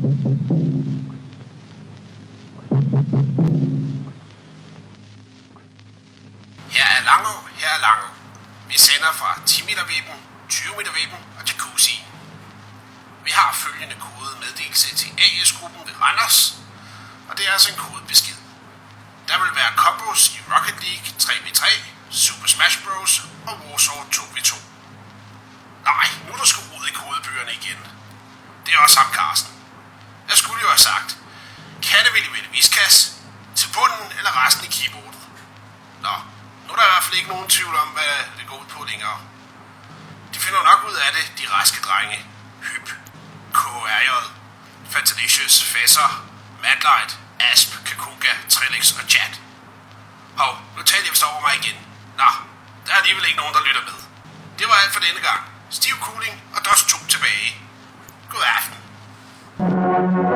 Her er Langå. Vi sender fra 10 meter vippen, 20 meter vippen og jacuzzi. Vi har følgende kodemeddelelse til AS-gruppen ved Randers, og det er altså en kodebesked. Der vil være combos i Rocket League 3v3, Super Smash Bros. Og Warzone 2v2. Nej, nu er der sgu ud i kodebøgerne igen. Det er også ham, Carsten. Jeg skulle jo have sagt, kattevælge viskas, til bunden eller resten i keyboardet. Nå, nu er der i hvert fald ikke nogen tvivl om, hvad det går ud på længere. De finder nok ud af det, de raske drenge. Hyp, KRJ, Fantalicious, Fesser, Madlight, Asp, Kakunga, Trellix og Chat. Hov, nu taler jeg vist over mig igen. Nå, der er alligevel ikke nogen, der lytter med. Det var alt for denne gang. Stiv Cooling og DOS 2 tilbage. God aften.